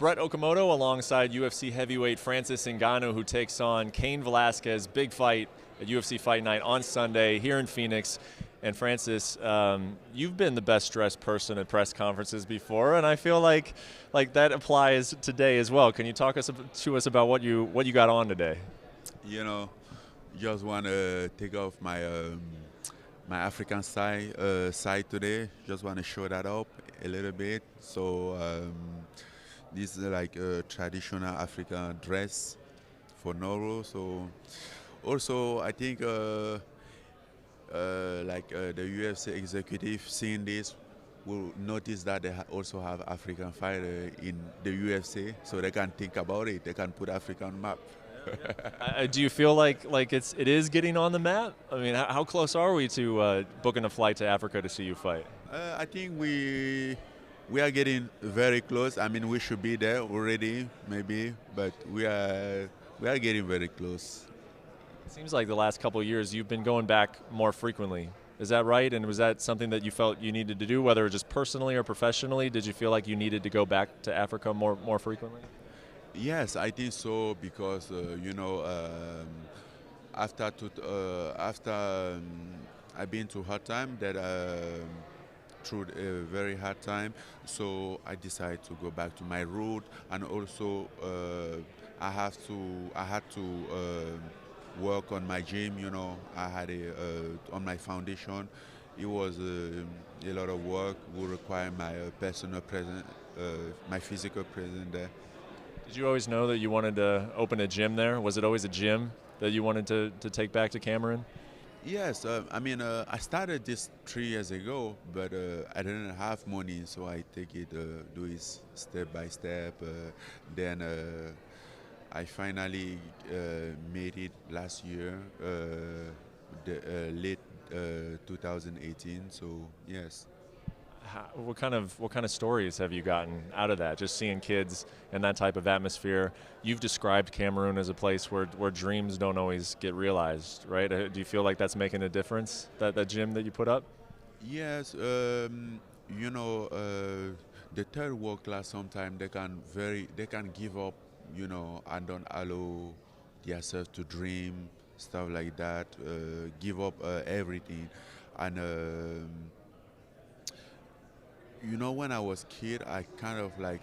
Brett Okamoto alongside UFC heavyweight Francis Ngannou, who takes on Cain Velasquez. Big fight at UFC Fight Night on Sunday here in Phoenix. And Francis, you've been the best dressed person at press conferences before, and I feel like that applies today as well. Can you talk to us about what you got on today? You know, just want to take off my my African side today. Just want to show that up a little bit. So this is like a traditional African dress for Noro. So also I think the UFC executive seeing this will notice that they also have African fighter in the UFC, so they can think about it. They can put Africa on map. Do you feel like it is getting on the map? I mean, how close are we to booking a flight to Africa to see you fight? I think we are getting very close. I mean, we should be there already, maybe, but we are getting very close. It seems like the last couple of years you've been going back more frequently. Is that right? And was that something that you felt you needed to do, whether just personally or professionally? Did you feel like you needed to go back to Africa more frequently? Yes, I think so because after I've been through hard time that through a very hard time, so I decided to go back to my root, and also I had to work on my gym. I had on my foundation. It was a lot of work. Will require my personal presence, my physical presence there. Did you always know that you wanted to open a gym there? Was it always a gym that you wanted to take back to Cameroon? Yes, I started this 3 years ago, but I didn't have money, so I take it, do it step by step. Then I finally made it last year, late 2018. So yes. What kind of stories have you gotten out of that? Just seeing kids in that type of atmosphere. You've described Cameroon as a place where dreams don't always get realized, right? Do you feel like that's making a difference? That gym that you put up? Yes, the third world class sometimes they can give up, and don't allow themselves to dream, stuff like that. Give up everything, and. When I was kid, I kind of like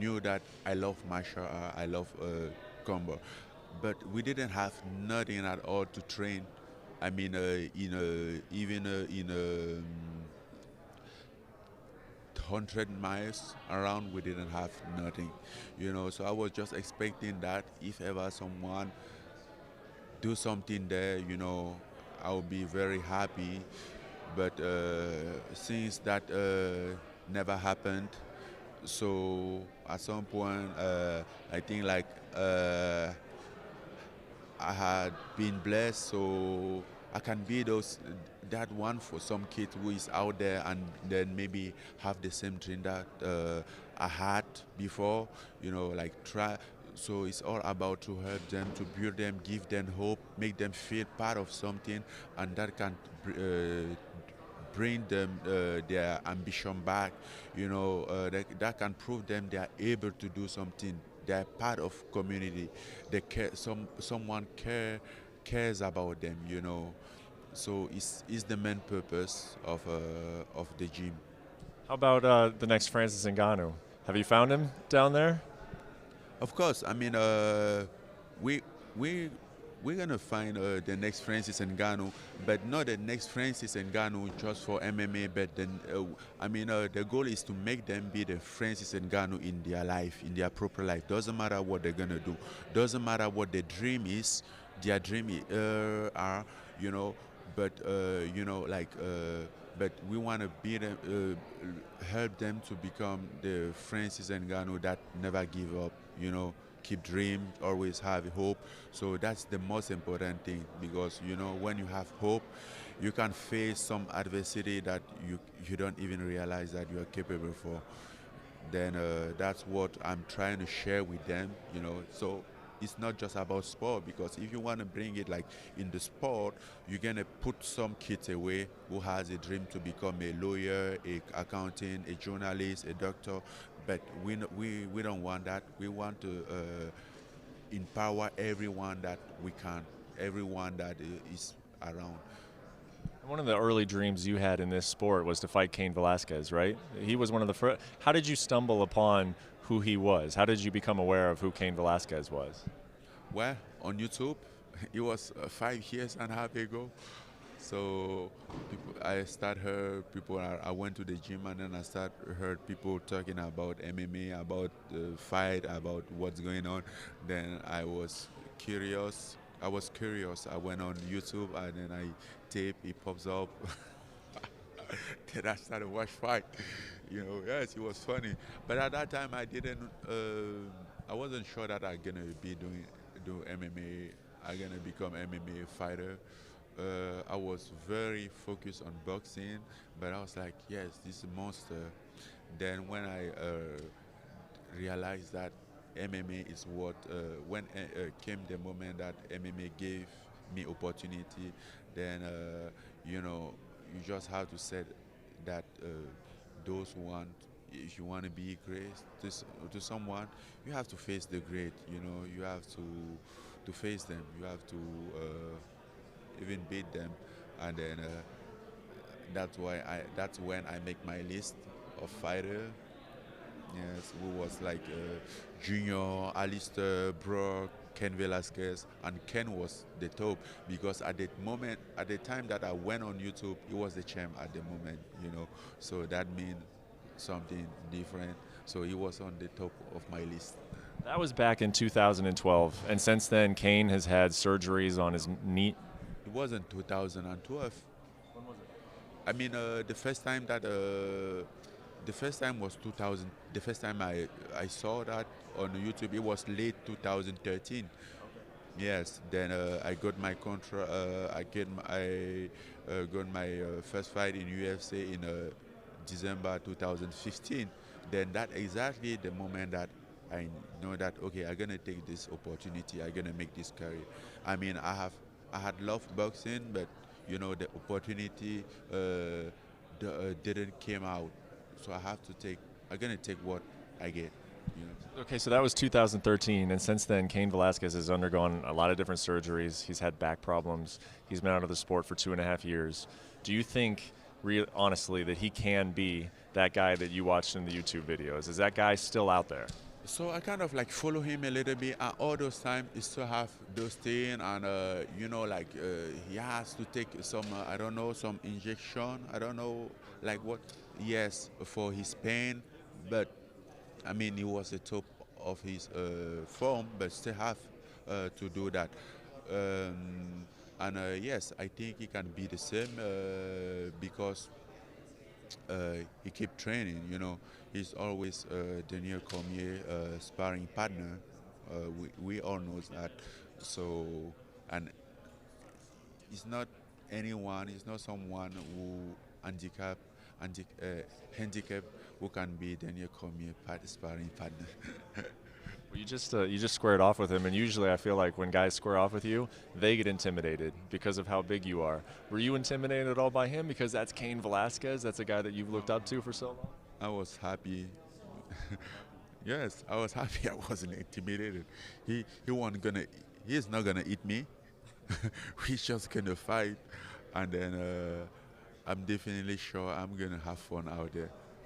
knew that I love martial art, I love combo, but we didn't have nothing at all to train. I mean, even in 100 miles around, we didn't have nothing. So I was just expecting that if ever someone do something there, I will be very happy. But since that never happened, so at some point I think like I had been blessed, so I can be that one for some kid who is out there and then maybe have the same dream that I had before, like try. So it's all about to help them, to build them, give them hope, make them feel part of something, and that can bring them their ambition back. That can prove them they are able to do something. They are part of community. They care. Someone cares about them. So it's the main purpose of the gym. How about the next Francis Ngannou? Have you found him down there? Of course, I mean, we're gonna find the next Francis Ngannou, but not the next Francis Ngannou just for MMA. But then, the goal is to make them be the Francis Ngannou in their life, in their proper life. Doesn't matter what they're gonna do. Doesn't matter what their dream is. Their dream are, but but we want to be them, help them to become the Francis Ngannou that never give up. Keep dream, always have hope. So that's the most important thing, because when you have hope, you can face some adversity that you don't even realize that you are capable for. Then that's what I'm trying to share with them. So it's not just about sport, because if you want to bring it like in the sport, you're going to put some kids away who has a dream to become a lawyer, a accountant, a journalist, a doctor. but we don't want that. We want to empower everyone that we can, everyone that is around. One of the early dreams you had in this sport was to fight Cain Velasquez, right? He was one of the first. How did you stumble upon who he was? How did you become aware of who Cain Velasquez was? Well, on YouTube, it was 5 years and a half ago. So I started heard people. I went to the gym and then I heard people talking about MMA, about the fight, about what's going on. Then I was curious. I went on YouTube and then I tape. It pops up. Then I started watch fight. Yes, it was funny. But at that time, I didn't. I wasn't sure that I'm gonna be do MMA. I'm gonna become MMA fighter. I was very focused on boxing, but I was like, yes, this is a monster. Then when I realized that MMA is what, when came the moment that MMA gave me opportunity, then you just have to say that those who want, if you want to be great to someone, you have to face the great. You have to face them. You have to even beat them, and then that's when I make my list of fighter. Yes, who was like Junior, Alistair, Brock, Cain Velasquez, and Ken was the top because at the time that I went on YouTube, he was the champ at the moment. So that means something different. So he was on the top of my list. That was back in 2012, and since then, Cain has had surgeries on his knee. It wasn't 2012. When was it? I mean, the first time was 2000. The first time I saw that on YouTube, it was late 2013. Okay. Yes. Then I got my I got my first fight in UFC in December 2015. Then that exactly the moment that I know that okay, I'm gonna take this opportunity. I'm gonna make this career. I mean, I had loved boxing, but the opportunity didn't came out. So I'm gonna take what I get. Okay, so that was 2013, and since then, Cain Velasquez has undergone a lot of different surgeries. He's had back problems. He's been out of the sport for 2.5 years. Do you think, honestly, that he can be that guy that you watched in the YouTube videos? Is that guy still out there? So I kind of like follow him a little bit, and all those times he still have those things, and he has to take some I don't know, some injection. I don't know like what. Yes, for his pain, but I mean he was the top of his form, but still have to do that. And yes, I think he can be the same because he keep training. He's always Daniel Cormier sparring partner. We all know that. So, and he's not anyone. He's not someone who handicap who can be Daniel Cormier sparring partner. Well, you just squared off with him, and usually I feel like when guys square off with you, they get intimidated because of how big you are. Were you intimidated at all by him because that's Cain Velasquez? That's a guy that you've looked up to for so long? I was happy. Yes, I was happy. I wasn't intimidated. He's not gonna eat me. He's just gonna fight, and then I'm definitely sure I'm gonna have fun out there.